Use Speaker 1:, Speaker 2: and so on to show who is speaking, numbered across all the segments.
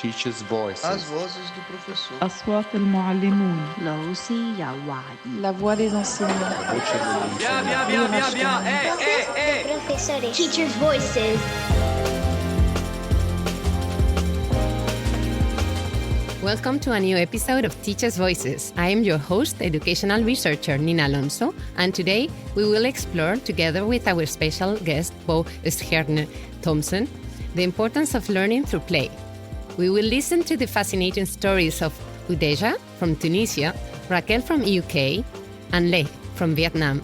Speaker 1: Teachers' Voices.
Speaker 2: As vozes do professor.
Speaker 3: أصوات المعلمون.
Speaker 4: La voix des enseignants.
Speaker 5: Bien.
Speaker 6: Professores. Teachers' Voices.
Speaker 7: Welcome to a new episode of Teachers' Voices. I am your host, educational researcher Nina Alonso, and today we will explore, together with our special guest, Bo Stjerne Thomsen, the importance of learning through play. We will listen to the fascinating stories of Houdeja from Tunisia, Raquel from UK, and Le from Vietnam.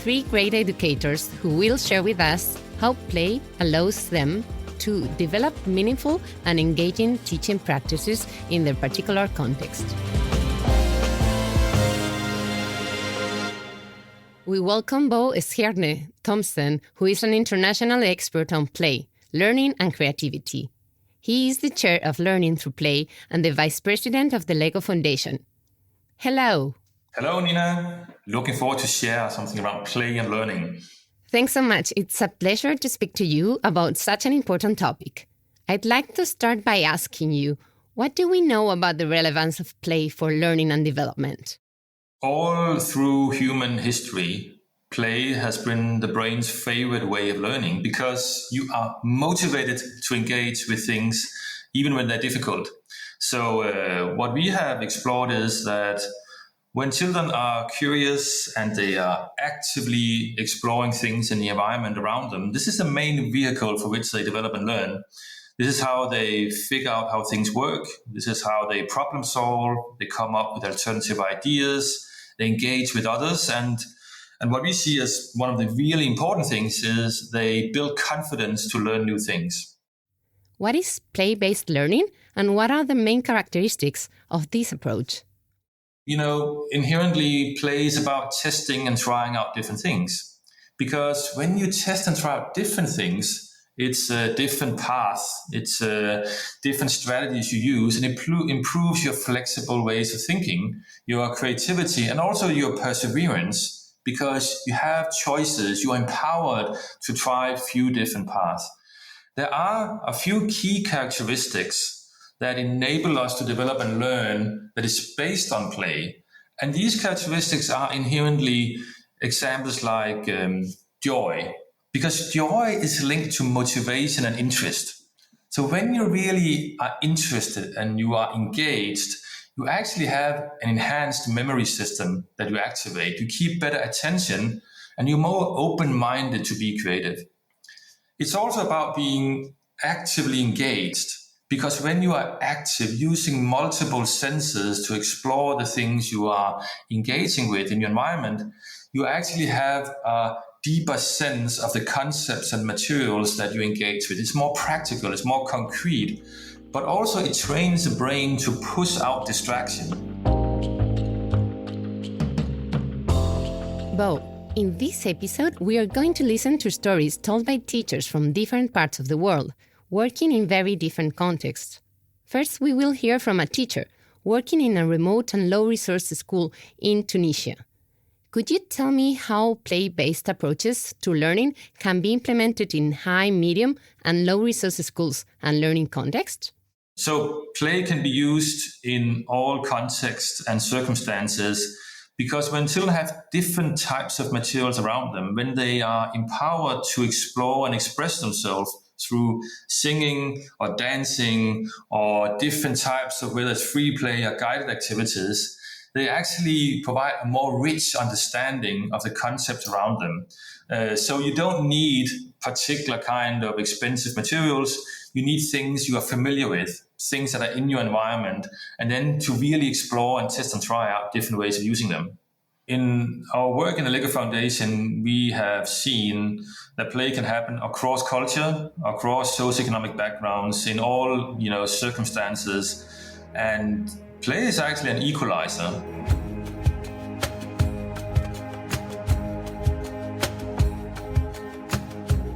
Speaker 7: Three great educators who will share with us how play allows them to develop meaningful and engaging teaching practices in their particular context. We welcome Bo Stjerne Thomsen, who is an international expert on play, learning and creativity. He is the chair of Learning Through Play and the vice president of the Lego Foundation. Hello.
Speaker 8: Hello, Nina. Looking forward to share something around play and learning.
Speaker 7: Thanks so much. It's a pleasure to speak to you about such an important topic. I'd like to start by asking you, what do we know about the relevance of play for learning and development?
Speaker 8: All through human history, play has been the brain's favorite way of learning because you are motivated to engage with things even when they're difficult. So what we have explored is that when children are curious and they are actively exploring things in the environment around them, this is the main vehicle for which they develop and learn. This is how they figure out how things work. This is how they problem solve. They come up with alternative ideas. They engage with others. And what we see as one of the really important things is they build confidence to learn new things.
Speaker 7: What is play-based learning, and what are the main characteristics of this approach?
Speaker 8: You know, inherently, play is about testing and trying out different things. Because when you test and try out different things, it's a different path, it's different strategies you use, and it improves your flexible ways of thinking, your creativity, and also your perseverance, because you have choices, you are empowered to try a few different paths. There are a few key characteristics that enable us to develop and learn that is based on play. And these characteristics are inherently examples like joy, because joy is linked to motivation and interest. So when you really are interested and you are engaged, you actually have an enhanced memory system that you activate. You keep better attention and you're more open-minded to be creative. It's also about being actively engaged, because when you are active, using multiple senses to explore the things you are engaging with in your environment, you actually have a deeper sense of the concepts and materials that you engage with. It's more practical, it's more concrete, but also it trains the brain to push out distraction.
Speaker 7: Bo, in this episode, we are going to listen to stories told by teachers from different parts of the world, working in very different contexts. First, we will hear from a teacher working in a remote and low-resource school in Tunisia. Could you tell me how play-based approaches to learning can be implemented in high, medium, and low-resource schools and learning contexts?
Speaker 8: So play can be used in all contexts and circumstances, because when children have different types of materials around them, when they are empowered to explore and express themselves through singing or dancing or different types of, whether it's free play or guided activities, they actually provide a more rich understanding of the concept around them. So you don't need particular kind of expensive materials. You need things you are familiar with, things that are in your environment, and then to really explore and test and try out different ways of using them. In our work in the Lego Foundation, we have seen that play can happen across culture, across socioeconomic backgrounds, in all circumstances, and play is actually an equalizer.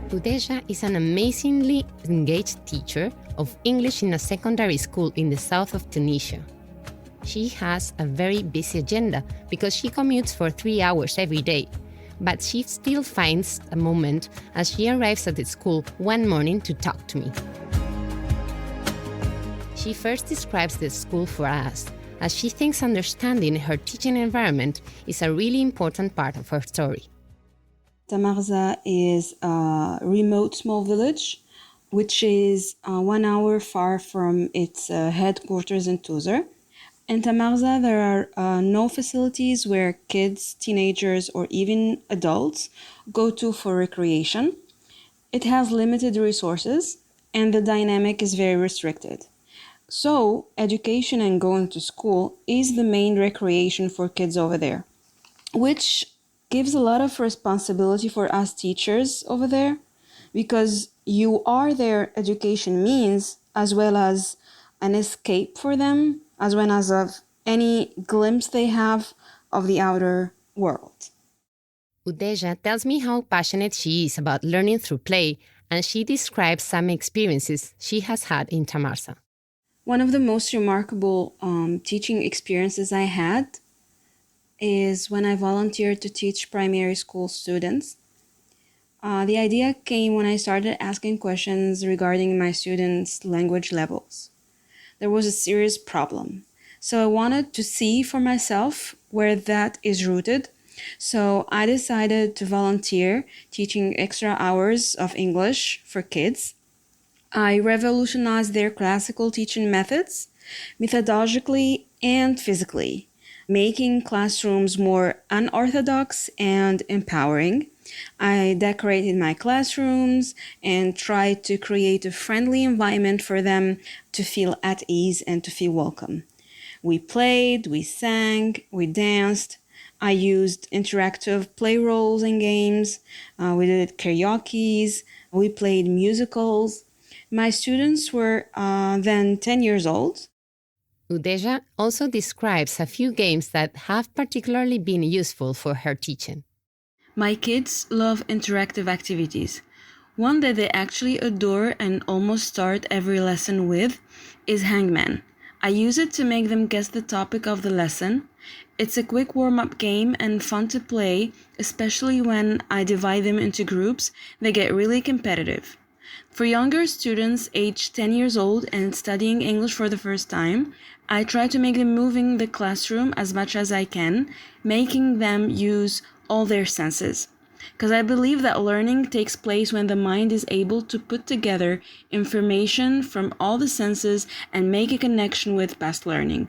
Speaker 7: Houdeja is an amazingly engaged teacher of English in a secondary school in the south of Tunisia. She has a very busy agenda because she commutes for 3 hours every day, but she still finds a moment as she arrives at the school one morning to talk to me. she first describes the school for us, as she thinks understanding her teaching environment is a really important part of her story.
Speaker 4: Tamarza is a remote small village, which is 1 hour far from its headquarters in Tuzar. In Tamarza, there are no facilities where kids, teenagers, or even adults go to for recreation. It has limited resources, and the dynamic is very restricted. So, education and going to school is the main recreation for kids over there, which gives a lot of responsibility for us teachers over there, because you are their education means as well as an escape for them, as well as of any glimpse they have of the outer world.
Speaker 7: Houdeja tells me how passionate she is about learning through play, and she describes some experiences she has had in Tamarza.
Speaker 4: One of the most remarkable teaching experiences I had is when I volunteered to teach primary school students. The idea came when I started asking questions regarding my students' language levels. There was a serious problem. So I wanted to see for myself where that is rooted. So I decided to volunteer teaching extra hours of English for kids. I revolutionized their classical teaching methods, methodologically and physically, making classrooms more unorthodox and empowering. I decorated my classrooms and tried to create a friendly environment for them to feel at ease and to feel welcome. We played, we sang, we danced. I used interactive play roles and games. We did karaoke. We played musicals. My students were then 10 years old.
Speaker 7: Houdeja also describes a few games that have particularly been useful for her teaching.
Speaker 4: My kids love interactive activities. One that they actually adore and almost start every lesson with is Hangman. I use it to make them guess the topic of the lesson. It's a quick warm-up game and fun to play, especially when I divide them into groups. They get really competitive. For younger students aged 10 years old and studying English for the first time, I try to make them move in the classroom as much as I can, making them use all their senses. Because I believe that learning takes place when the mind is able to put together information from all the senses and make a connection with past learning.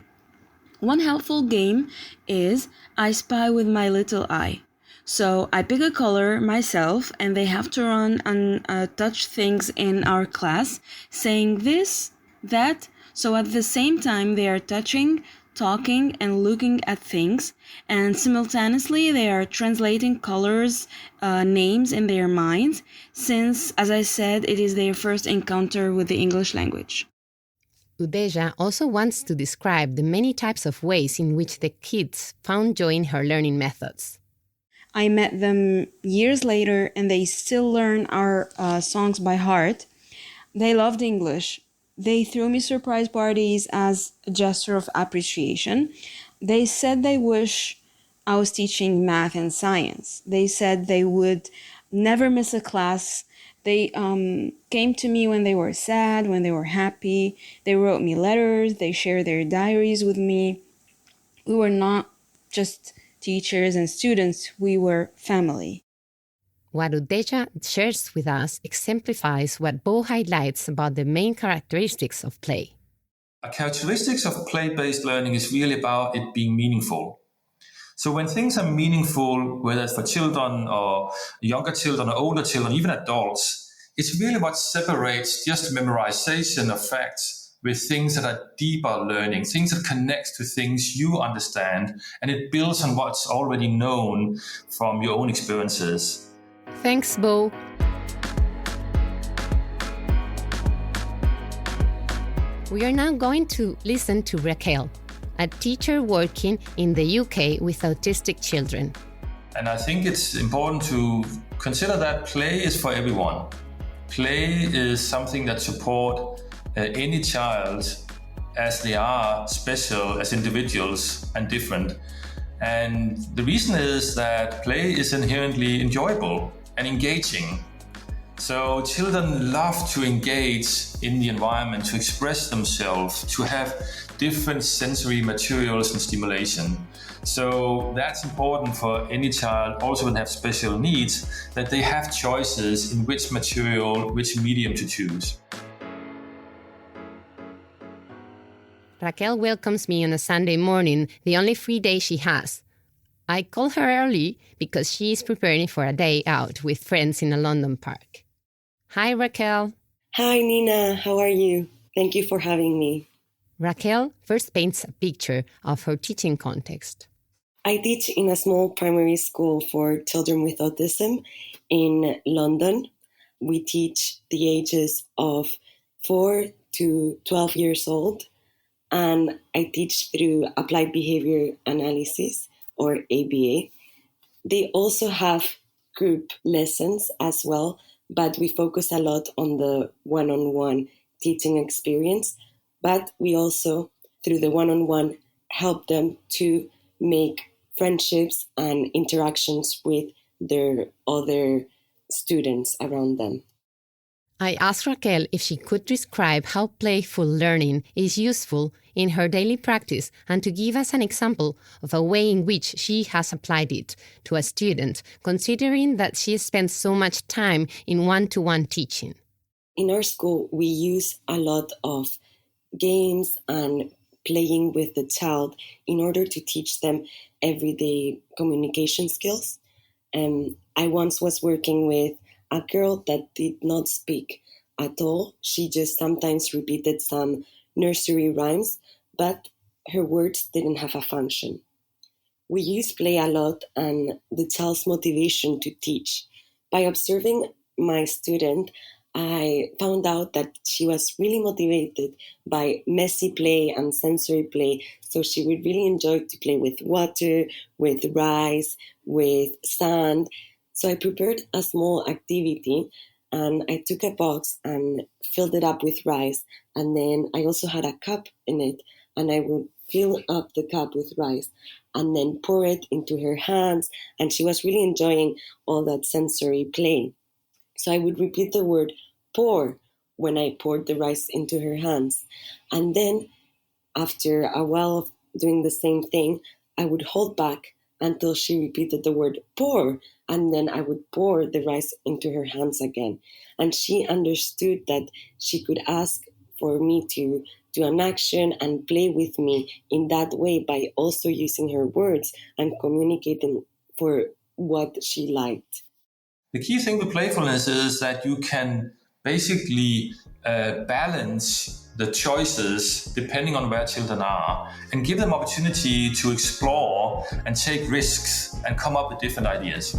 Speaker 4: One helpful game is I Spy with My Little Eye. So I pick a color myself and they have to run and touch things in our class, saying this, that, so at the same time they are touching, talking and looking at things, and simultaneously they are translating colors, names in their minds, since, as I said, it is their first encounter with the English language.
Speaker 7: Houdeja also wants to describe the many types of ways in which the kids found joy in her learning methods.
Speaker 4: I met them years later and they still learn our songs by heart. They loved English. They threw me surprise parties as a gesture of appreciation. They said they wish I was teaching math and science. They said they would never miss a class. They came to me when they were sad, when they were happy. They wrote me letters. They shared their diaries with me. We were not just teachers and students. We were family.
Speaker 7: What Houdeja shares with us exemplifies what Bo highlights about the main characteristics of play.
Speaker 8: A characteristics of play-based learning is really about it being meaningful. So when things are meaningful, whether it's for children or younger children or older children, even adults, it's really what separates just memorization of facts with things that are deeper learning, things that connect to things you understand, and it builds on what's already known from your own experiences.
Speaker 7: Thanks, Bo. We are now going to listen to Raquel, a teacher working in the UK with autistic children.
Speaker 8: And I think it's important to consider that play is for everyone. Play is something that supports any child as they are special as individuals and different. And the reason is that play is inherently enjoyable and engaging. So children love to engage in the environment, to express themselves, to have different sensory materials and stimulation. So that's important for any child, also when they have special needs, that they have choices in which material, which medium to choose.
Speaker 7: Raquel welcomes me on a Sunday morning, the only free day she has. I call her early because she is preparing for a day out with friends in a London park. Hi, Raquel.
Speaker 1: Hi, Nina. How are you? Thank you for having me.
Speaker 7: Raquel first paints a picture of her teaching context.
Speaker 1: I teach in a small primary school for children with autism in London. We teach the ages of 4 to 12 years old, and I teach through applied behavior analysis, or ABA. They also have group lessons as well, but we focus a lot on the one-on-one teaching experience. But we also, through the one-on-one, help them to make friendships and interactions with their other students around them.
Speaker 7: I asked Raquel if she could describe how playful learning is useful in her daily practice and to give us an example of a way in which she has applied it to a student, considering that she spends so much time in one-to-one teaching.
Speaker 1: In our school, we use a lot of games and playing with the child in order to teach them everyday communication skills. I once was working with a girl that did not speak at all. She just sometimes repeated some nursery rhymes, but her words didn't have a function. We use play a lot and the child's motivation to teach. By observing my student, I found out that she was really motivated by messy play and sensory play. So she would really enjoy to play with water, with rice, with sand. So I prepared a small activity and I took a box and filled it up with rice. And then I also had a cup in it and I would fill up the cup with rice and then pour it into her hands. And she was really enjoying all that sensory play. So I would repeat the word pour when I poured the rice into her hands. And then after a while of doing the same thing, I would hold back until she repeated the word pour, and then I would pour the rice into her hands again. And she understood that she could ask for me to do an action and play with me in that way by also using her words and communicating for what she liked.
Speaker 8: The key thing with playfulness is that you can basically balance the choices depending on where children are and give them opportunity to explore and take risks and come up with different ideas.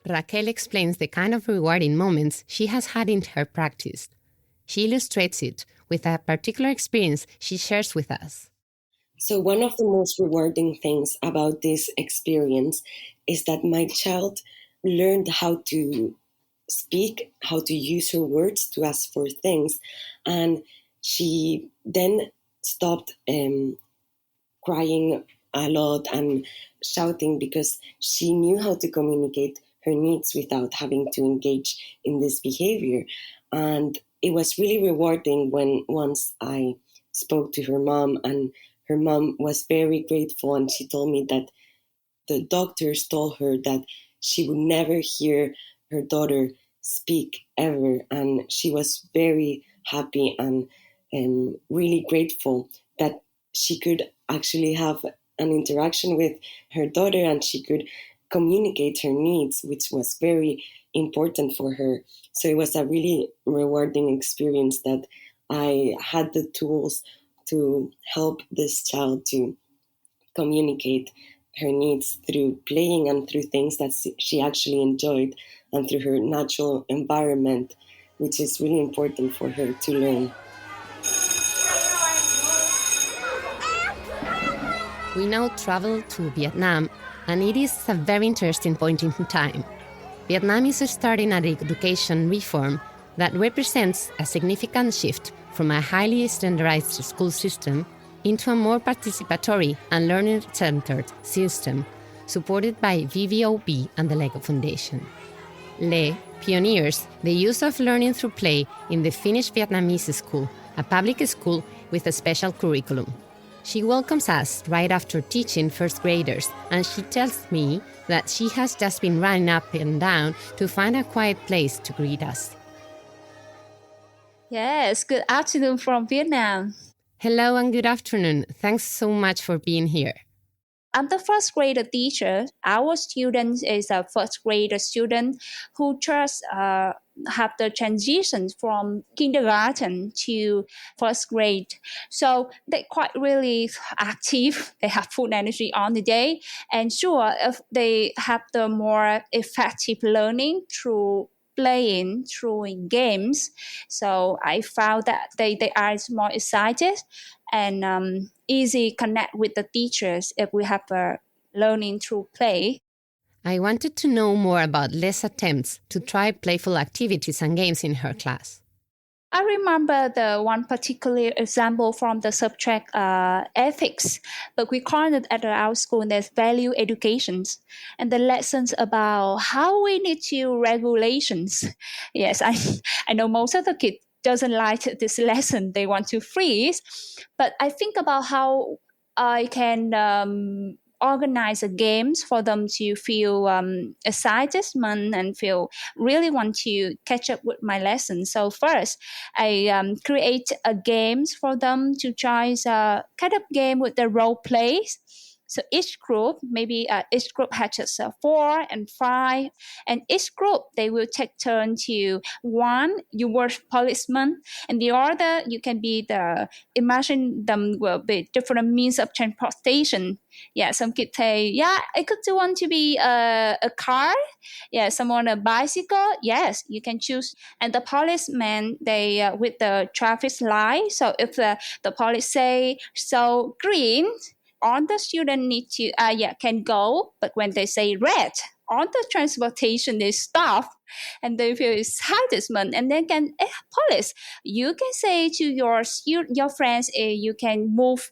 Speaker 7: Raquel explains the kind of rewarding moments she has had in her practice. She illustrates it with a particular experience she shares with us.
Speaker 1: So one of the most rewarding things about this experience is that my child learned how to speak, how to use her words to ask for things. And she then stopped crying a lot and shouting because she knew how to communicate her needs without having to engage in this behavior. And it was really rewarding when once I spoke to her mom, and her mom was very grateful, and she told me that the doctors told her that she would never hear her daughter speak ever, and she was very happy and really grateful that she could actually have an interaction with her daughter and she could communicate her needs, which was very important for her. So it was a really rewarding experience that I had the tools to help this child to communicate her needs through playing and through things that she actually enjoyed and through her natural environment, which is really important for her to learn.
Speaker 7: We now travel to Vietnam, and it is a very interesting point in time. Vietnam is starting an education reform that represents a significant shift from a highly standardized school system into a more participatory and learner-centered system supported by VVOB and the LEGO Foundation. Le pioneers the use of learning through play in the Finnish Vietnamese school, a public school with a special curriculum. She welcomes us right after teaching first graders, and she tells me that she has just been running up and down to find a quiet place to greet us.
Speaker 2: Yes, good afternoon from Vietnam.
Speaker 7: Hello and good afternoon. Thanks so much for being here.
Speaker 2: I'm the first grader teacher. Our student is a first grader student who just have the transition from kindergarten to first grade. So they're quite really active. They have full energy on the day. And sure, if they have the more effective learning through playing through games. So I found that they are more excited and easy connect with the teachers if we have learning through play.
Speaker 7: I wanted to know more about Le's attempts to try playful activities and games in her class.
Speaker 2: I remember the one particular example from the subject ethics, but we call it at our school as value educations, and the lessons about how we need to regulations. Yes, I know most of the kids doesn't like this lesson. They want to freeze, but I think about how I can organize the games for them to feel excitement and feel really want to catch up with my lesson. So first, I create a games for them to try a kind of game with the role plays. So each group, maybe each group has just 4 and 5, and each group they will take turn to one. You were policeman, and the other you can be imagine them will be different means of transportation. Yeah, some kids say, yeah, I could want to be a car. Yeah, someone a bicycle. Yes, you can choose. And the policeman they with the traffic light. So if the police say so green, all the student need to can go, but when they say red, all the transportation is stop, and they feel excitement, and then police, you can say to your friends, you can move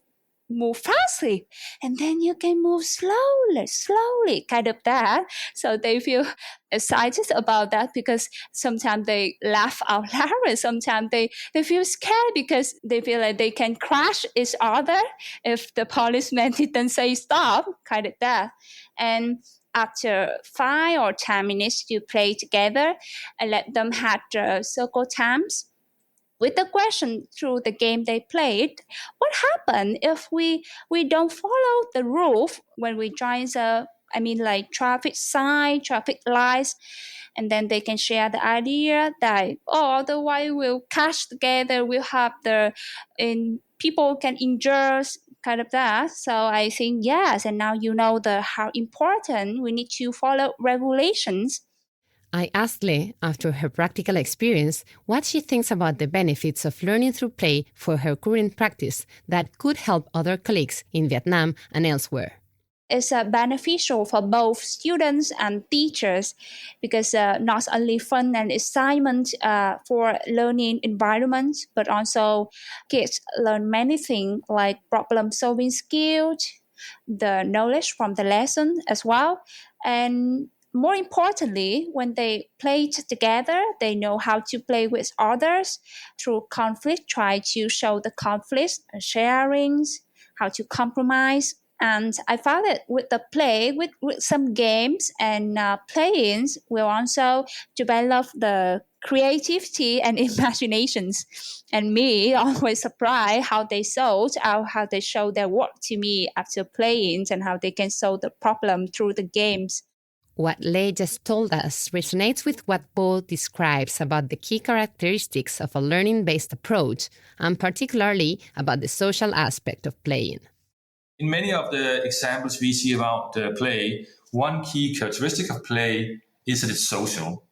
Speaker 2: fastly, and then you can move slowly, kind of that. So they feel excited about that because sometimes they laugh out loud, and sometimes they feel scared because they feel like they can crash each other if the policeman didn't say stop, kind of that. And after 5 or 10 minutes to play together, I let them have circle times with the question through the game they played. What happened if we don't follow the rule when we join like traffic sign, traffic lights? And then they can share the idea that, otherwise we'll catch together, we'll have people can injure, kind of that. So I think, yes, and now you know how important we need to follow regulations.
Speaker 7: I asked Le, after her practical experience, what she thinks about the benefits of learning through play for her current practice that could help other colleagues in Vietnam and elsewhere.
Speaker 2: It's beneficial for both students and teachers because not only fun and excitement for learning environments, but also kids learn many things like problem-solving skills, the knowledge from the lesson as well, and more importantly, when they play together, they know how to play with others through conflict, try to show the conflict, sharings, how to compromise. And I found that with the play, with some games and playings, will also develop the creativity and imaginations. And me always surprised how they how they show their work to me after playing and how they can solve the problem through the games.
Speaker 7: What Le just told us resonates with what Bo describes about the key characteristics of a learning-based approach, and particularly about the social aspect of playing.
Speaker 8: In many of the examples we see about play, one key characteristic of play is that it's social.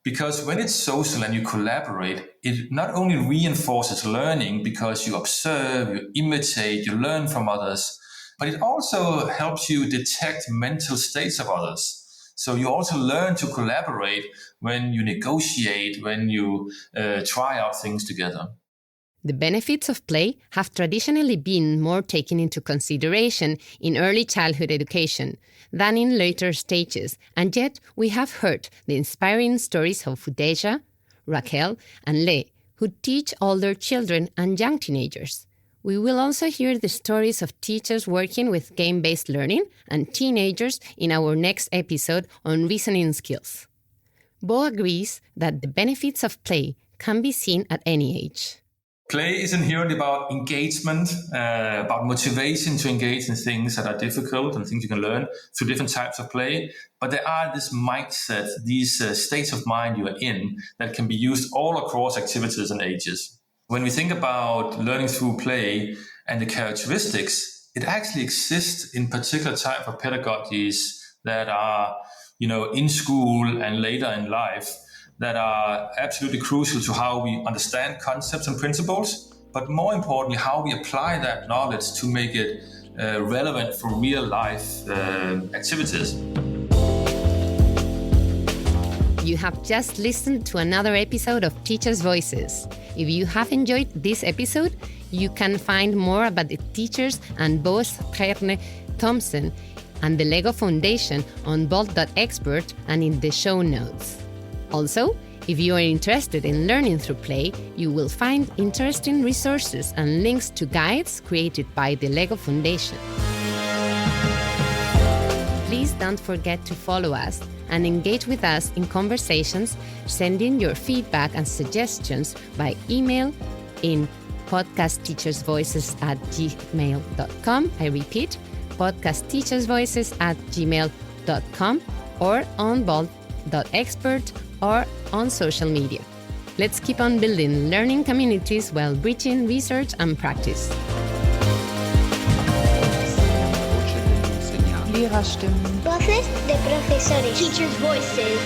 Speaker 8: Because when it's social and you collaborate, it not only reinforces learning because you observe, you imitate, you learn from others, but it also helps you detect mental states of others. So you also learn to collaborate when you negotiate, when you try out things together.
Speaker 7: The benefits of play have traditionally been more taken into consideration in early childhood education than in later stages, and yet we have heard the inspiring stories of Houdeja, Raquel, and Le, who teach older children and young teenagers. We will also hear the stories of teachers working with game-based learning and teenagers in our next episode on reasoning skills. Bo agrees that the benefits of play can be seen at any age.
Speaker 8: Play is inherently about engagement, about motivation to engage in things that are difficult and things you can learn through different types of play. But there are this mindset, these states of mind you are in that can be used all across activities and ages. When we think about learning through play and the characteristics, it actually exists in particular type of pedagogies that are, in school and later in life, that are absolutely crucial to how we understand concepts and principles, but more importantly, how we apply that knowledge to make it relevant for real life activities.
Speaker 7: You have just listened to another episode of Teachers' Voices. If you have enjoyed this episode, you can find more about the teachers and Bo Stjerne Thomsen and the Lego Foundation on bold.expert and in the show notes. Also, if you are interested in learning through play, you will find interesting resources and links to guides created by the Lego Foundation. Please don't forget to follow us and engage with us in conversations, sending your feedback and suggestions by email in podcastteachersvoices@gmail.com. I repeat, podcastteachersvoices@gmail.com or on bold.expert or on social media. Let's keep on building learning communities while bridging research and practice.
Speaker 6: Voces de profesores. Teachers' voices.